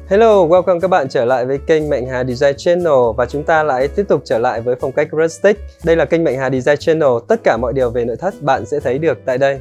Hello, welcome các bạn trở lại với kênh Mạnh Hà Design Channel và chúng ta lại tiếp tục trở lại với phong cách Rustic. Đây là kênh Mạnh Hà Design Channel, tất cả mọi điều về nội thất bạn sẽ thấy được tại đây.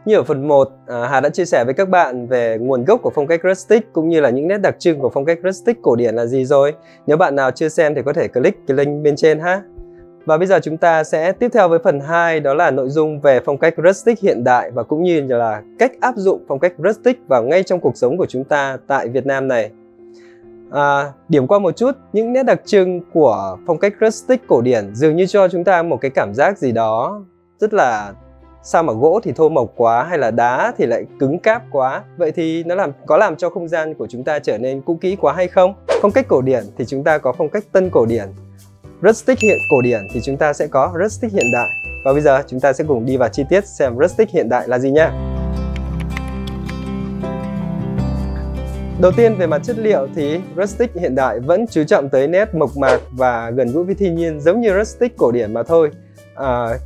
Như ở phần 1, Hà đã chia sẻ với các bạn về nguồn gốc của phong cách Rustic cũng như là những nét đặc trưng của phong cách Rustic cổ điển là gì rồi. Nếu bạn nào chưa xem thì có thể click cái link bên trên ha. Và bây giờ chúng ta sẽ tiếp theo với phần 2, đó là nội dung về phong cách Rustic hiện đại và cũng như là cách áp dụng phong cách Rustic vào ngay trong cuộc sống của chúng ta tại Việt Nam này. Điểm qua một chút, những nét đặc trưng của phong cách Rustic cổ điển dường như cho chúng ta một cái cảm giác gì đó rất là sao mà gỗ thì thô mộc quá hay là đá thì lại cứng cáp quá. Vậy thì nó có làm cho không gian của chúng ta trở nên cũ kỹ quá hay không? Phong cách cổ điển thì chúng ta có phong cách tân cổ điển. Rustic cổ điển thì chúng ta sẽ có Rustic hiện đại. Và bây giờ chúng ta sẽ cùng đi vào chi tiết xem Rustic hiện đại là gì nhá. Đầu tiên về mặt chất liệu thì Rustic hiện đại vẫn chú trọng tới nét mộc mạc và gần gũi với thiên nhiên giống như Rustic cổ điển mà thôi.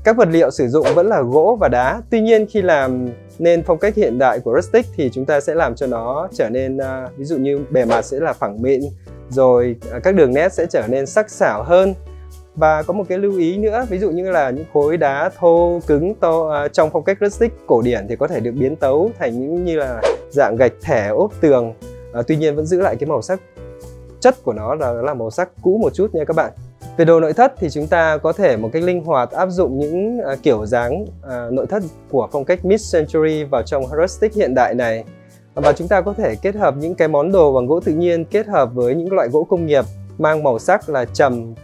Các vật liệu sử dụng vẫn là gỗ và đá. Tuy nhiên khi làm nên phong cách hiện đại của Rustic thì chúng ta sẽ làm cho nó trở nên ví dụ như bề mặt sẽ là phẳng mịn, rồi các đường nét sẽ trở nên sắc sảo hơn. Và có một cái lưu ý nữa, ví dụ như là những khối đá thô, cứng, to trong phong cách Rustic cổ điển thì có thể được biến tấu thành những như là dạng gạch thẻ ốp tường. Tuy nhiên vẫn giữ lại cái màu sắc chất của nó là màu sắc cũ một chút nha các bạn. Về đồ nội thất thì chúng ta có thể một cách linh hoạt áp dụng những kiểu dáng nội thất của phong cách Mid-Century vào trong Rustic hiện đại này. Và chúng ta có thể kết hợp những cái món đồ bằng gỗ tự nhiên kết hợp với những loại gỗ công nghiệp mang màu sắc là trầm,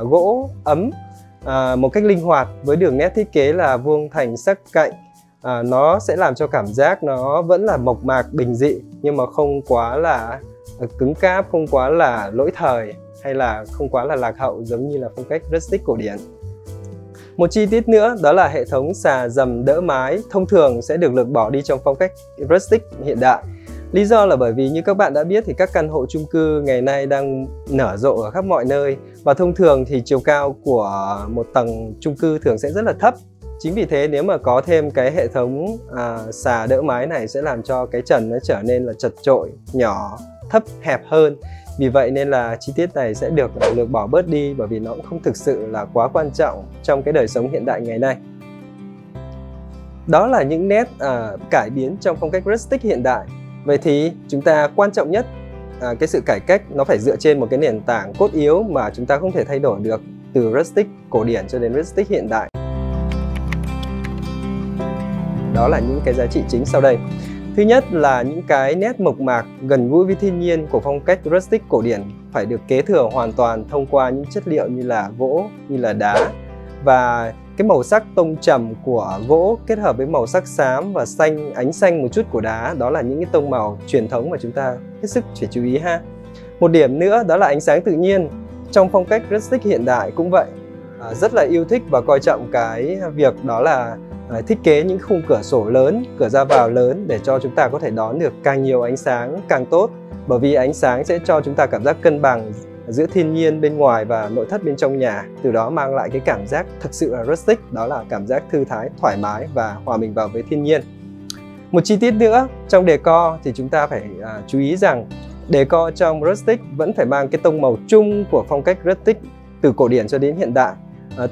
gỗ ấm một cách linh hoạt với đường nét thiết kế là vuông thành sắc cạnh. Nó sẽ làm cho cảm giác nó vẫn là mộc mạc bình dị nhưng mà không quá là cứng cáp, không quá là lỗi thời hay là không quá là lạc hậu giống như là phong cách Rustic cổ điển. Một chi tiết nữa đó là hệ thống xà dầm đỡ mái thông thường sẽ được lược bỏ đi trong phong cách Rustic hiện đại. Lý do là bởi vì như các bạn đã biết thì các căn hộ chung cư ngày nay đang nở rộ ở khắp mọi nơi và thông thường thì chiều cao của một tầng chung cư thường sẽ rất là thấp. Chính vì thế nếu mà có thêm cái hệ thống xà đỡ mái này sẽ làm cho cái trần nó trở nên là chật chội, nhỏ, thấp, hẹp hơn. Vì vậy nên là chi tiết này sẽ được lược bỏ bớt đi bởi vì nó cũng không thực sự là quá quan trọng trong cái đời sống hiện đại ngày nay. Đó là những nét cải biến trong phong cách Rustic hiện đại. Vậy thì chúng ta quan trọng nhất, cái sự cải cách nó phải dựa trên một cái nền tảng cốt yếu mà chúng ta không thể thay đổi được từ Rustic cổ điển cho đến Rustic hiện đại. Đó là những cái giá trị chính sau đây. Thứ nhất là những cái nét mộc mạc gần gũi với thiên nhiên của phong cách Rustic cổ điển phải được kế thừa hoàn toàn thông qua những chất liệu như là gỗ, như là đá. Và cái màu sắc tông trầm của gỗ kết hợp với màu sắc xám và xanh, ánh xanh một chút của đá, đó là những cái tông màu truyền thống mà chúng ta hết sức phải chú ý ha. Một điểm nữa đó là ánh sáng tự nhiên. Trong phong cách Rustic hiện đại cũng vậy, rất là yêu thích và coi trọng cái việc đó là thiết kế những khung cửa sổ lớn, cửa ra vào lớn để cho chúng ta có thể đón được càng nhiều ánh sáng càng tốt. Bởi vì ánh sáng sẽ cho chúng ta cảm giác cân bằng giữa thiên nhiên bên ngoài và nội thất bên trong nhà. Từ đó mang lại cái cảm giác thực sự là Rustic, đó là cảm giác thư thái, thoải mái và hòa mình vào với thiên nhiên. Một chi tiết nữa, trong decor thì chúng ta phải chú ý rằng decor trong Rustic vẫn phải mang cái tông màu chung của phong cách Rustic từ cổ điển cho đến hiện đại.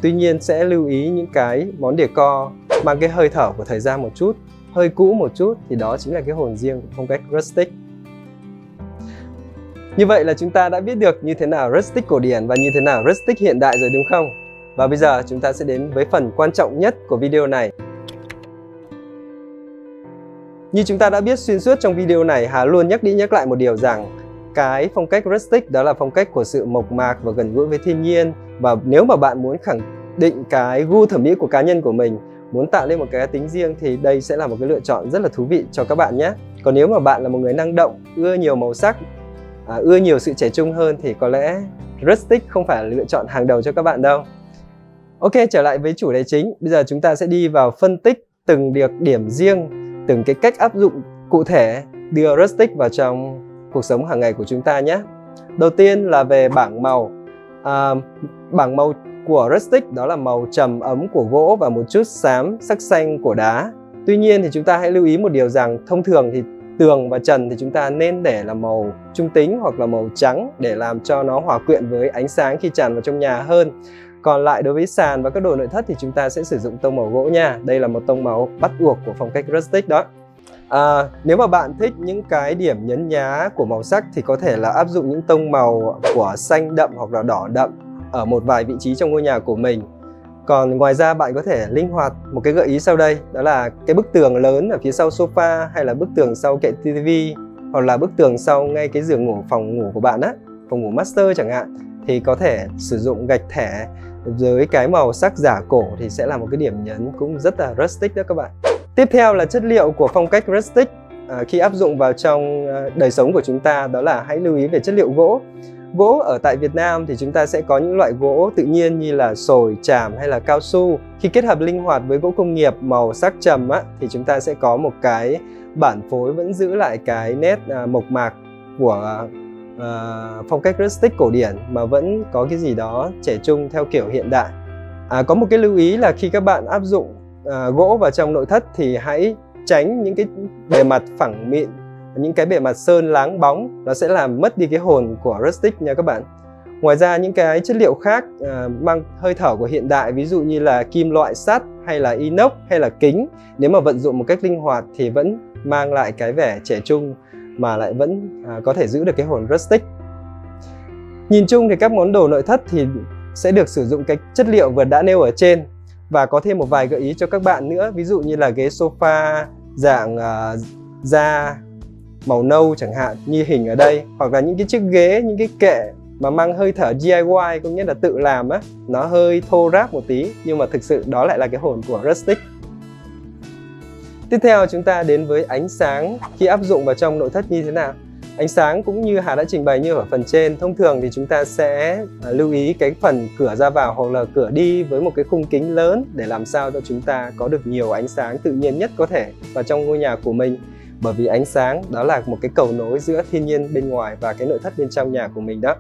Tuy nhiên sẽ lưu ý những cái món decor mang cái hơi thở của thời gian một chút, hơi cũ một chút thì đó chính là cái hồn riêng của phong cách Rustic. Như vậy là chúng ta đã biết được như thế nào Rustic cổ điển và như thế nào Rustic hiện đại rồi đúng không? Và bây giờ chúng ta sẽ đến với phần quan trọng nhất của video này. Như chúng ta đã biết xuyên suốt trong video này, Hà luôn nhắc đi nhắc lại một điều rằng cái phong cách Rustic đó là phong cách của sự mộc mạc và gần gũi với thiên nhiên. Và nếu mà bạn muốn khẳng định cái gu thẩm mỹ của cá nhân của mình, muốn tạo lên một cái tính riêng thì đây sẽ là một cái lựa chọn rất là thú vị cho các bạn nhé. Còn nếu mà bạn là một người năng động, ưa nhiều màu sắc, ưa nhiều sự trẻ trung hơn thì có lẽ Rustic không phải là lựa chọn hàng đầu cho các bạn đâu. Ok, trở lại với chủ đề chính. Bây giờ chúng ta sẽ đi vào phân tích từng điểm riêng từng cái cách áp dụng cụ thể đưa rustic vào trong cuộc sống hàng ngày của chúng ta nhé. Đầu tiên là về bảng màu. Bảng màu của rustic đó là màu trầm ấm của gỗ và một chút xám sắc xanh của đá. Tuy nhiên thì chúng ta hãy lưu ý một điều rằng thông thường thì tường và trần thì chúng ta nên để là màu trung tính hoặc là màu trắng để làm cho nó hòa quyện với ánh sáng khi tràn vào trong nhà hơn. Còn lại đối với sàn và các đồ nội thất thì chúng ta sẽ sử dụng tông màu gỗ nha. Đây là một tông màu bắt buộc của phong cách rustic đó. Nếu mà bạn thích những cái điểm nhấn nhá của màu sắc thì có thể là áp dụng những tông màu của xanh đậm hoặc là đỏ đậm ở một vài vị trí trong ngôi nhà của mình. Còn ngoài ra bạn có thể linh hoạt một cái gợi ý sau đây, đó là cái bức tường lớn ở phía sau sofa hay là bức tường sau kệ TV hoặc là bức tường sau ngay cái giường ngủ, phòng ngủ của bạn á, phòng ngủ master chẳng hạn, thì có thể sử dụng gạch thẻ với cái màu sắc giả cổ thì sẽ là một cái điểm nhấn cũng rất là rustic đó các bạn. Tiếp theo là chất liệu của phong cách rustic khi áp dụng vào trong đời sống của chúng ta, đó là hãy lưu ý về chất liệu gỗ. Gỗ ở tại Việt Nam thì chúng ta sẽ có những loại gỗ tự nhiên như là sồi, tràm hay là cao su. Khi kết hợp linh hoạt với gỗ công nghiệp màu sắc trầm á, thì chúng ta sẽ có một cái bản phối vẫn giữ lại cái nét mộc mạc của phong cách rustic cổ điển mà vẫn có cái gì đó trẻ trung theo kiểu hiện đại. Có một cái lưu ý là khi các bạn áp dụng gỗ vào trong nội thất thì hãy tránh những cái bề mặt phẳng mịn, những cái bề mặt sơn láng bóng, nó sẽ làm mất đi cái hồn của rustic nha các bạn. Ngoài ra những cái chất liệu khác mang hơi thở của hiện đại, ví dụ như là kim loại sắt hay là inox hay là kính, nếu mà vận dụng một cách linh hoạt thì vẫn mang lại cái vẻ trẻ trung mà lại vẫn có thể giữ được cái hồn rustic. Nhìn chung thì các món đồ nội thất thì sẽ được sử dụng cái chất liệu vừa đã nêu ở trên, và có thêm một vài gợi ý cho các bạn nữa, ví dụ như là ghế sofa dạng da màu nâu chẳng hạn như hình ở đây, hoặc là những cái chiếc ghế, những cái kệ mà mang hơi thở DIY, có nghĩa là tự làm á, nó hơi thô ráp một tí nhưng mà thực sự đó lại là cái hồn của rustic. Tiếp theo chúng ta đến với ánh sáng khi áp dụng vào trong nội thất như thế nào. Ánh sáng cũng như Hà đã trình bày như ở phần trên, thông thường thì chúng ta sẽ lưu ý cái phần cửa ra vào hoặc là cửa đi với một cái khung kính lớn để làm sao cho chúng ta có được nhiều ánh sáng tự nhiên nhất có thể vào trong ngôi nhà của mình. Bởi vì ánh sáng đó là một cái cầu nối giữa thiên nhiên bên ngoài và cái nội thất bên trong nhà của mình đó.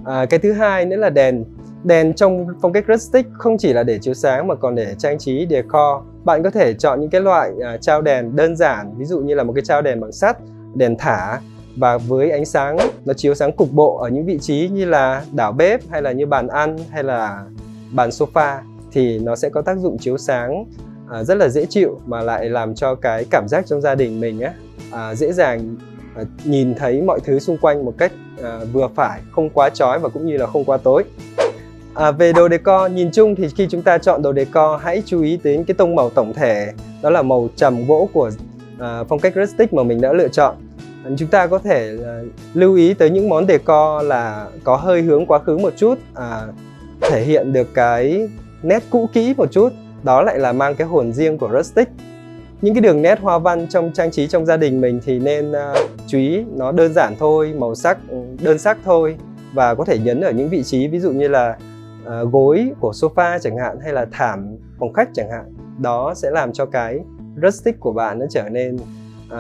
Cái thứ hai nữa là đèn. Đèn trong phong cách rustic không chỉ là để chiếu sáng mà còn để trang trí decor. Bạn có thể chọn những cái loại trao đèn đơn giản, ví dụ như là một cái trao đèn bằng sắt, đèn thả, và với ánh sáng nó chiếu sáng cục bộ ở những vị trí như là đảo bếp hay là như bàn ăn hay là bàn sofa thì nó sẽ có tác dụng chiếu sáng rất là dễ chịu, mà lại làm cho cái cảm giác trong gia đình mình dễ dàng nhìn thấy mọi thứ xung quanh một cách vừa phải, không quá chói và cũng như là không quá tối. Về đồ decor, nhìn chung thì khi chúng ta chọn đồ decor hãy chú ý đến cái tông màu tổng thể, đó là màu trầm gỗ của phong cách rustic mà mình đã lựa chọn. Chúng ta có thể lưu ý tới những món decor là có hơi hướng quá khứ một chút, thể hiện được cái nét cũ kỹ một chút, đó lại là mang cái hồn riêng của rustic. Những cái đường nét hoa văn trong trang trí trong gia đình mình thì nên chú ý nó đơn giản thôi, màu sắc đơn sắc thôi, và có thể nhấn ở những vị trí ví dụ như là gối của sofa chẳng hạn hay là thảm phòng khách chẳng hạn. Đó sẽ làm cho cái rustic của bạn nó trở nên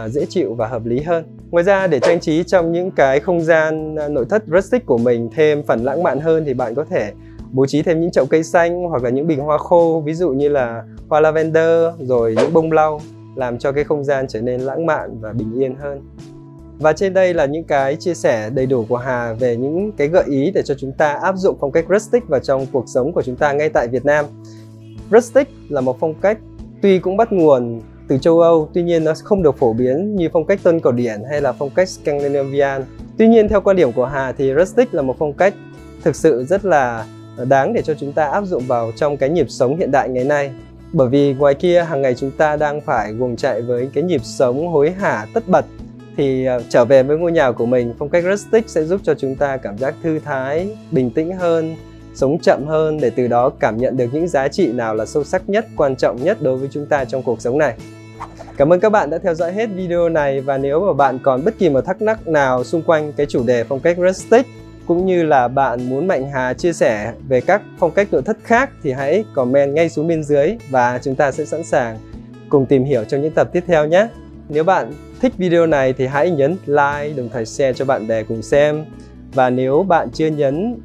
dễ chịu và hợp lý hơn. Ngoài ra để trang trí trong những cái không gian nội thất rustic của mình thêm phần lãng mạn hơn thì bạn có thể bố trí thêm những chậu cây xanh hoặc là những bình hoa khô, ví dụ như là hoa lavender rồi những bông lau, làm cho cái không gian trở nên lãng mạn và bình yên hơn. Và trên đây là những cái chia sẻ đầy đủ của Hà về những cái gợi ý để cho chúng ta áp dụng phong cách rustic vào trong cuộc sống của chúng ta ngay tại Việt Nam. Rustic là một phong cách tuy cũng bắt nguồn từ châu Âu, tuy nhiên nó không được phổ biến như phong cách tân cổ điển hay là phong cách Scandinavian. Tuy nhiên theo quan điểm của Hà thì rustic là một phong cách thực sự rất là đáng để cho chúng ta áp dụng vào trong cái nhịp sống hiện đại ngày nay. Bởi vì ngoài kia hàng ngày chúng ta đang phải guồng chạy với cái nhịp sống hối hả tất bật, thì trở về với ngôi nhà của mình, phong cách rustic sẽ giúp cho chúng ta cảm giác thư thái, bình tĩnh hơn, sống chậm hơn, để từ đó cảm nhận được những giá trị nào là sâu sắc nhất, quan trọng nhất đối với chúng ta trong cuộc sống này. Cảm ơn các bạn đã theo dõi hết video này, và nếu mà bạn còn bất kỳ một thắc mắc nào xung quanh cái chủ đề phong cách rustic, cũng như là bạn muốn Mạnh Hà chia sẻ về các phong cách nội thất khác thì hãy comment ngay xuống bên dưới và chúng ta sẽ sẵn sàng cùng tìm hiểu trong những tập tiếp theo nhé. Nếu bạn thích video này thì hãy nhấn like, đồng thời share cho bạn bè cùng xem. Và nếu bạn chưa nhấn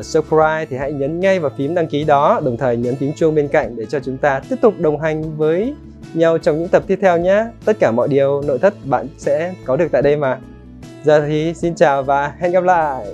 subscribe thì hãy nhấn ngay vào phím đăng ký đó, đồng thời nhấn phím chuông bên cạnh để cho chúng ta tiếp tục đồng hành với nhau trong những tập tiếp theo nhé. Tất cả mọi điều nội thất bạn sẽ có được tại đây mà. Giờ thì xin chào và hẹn gặp lại.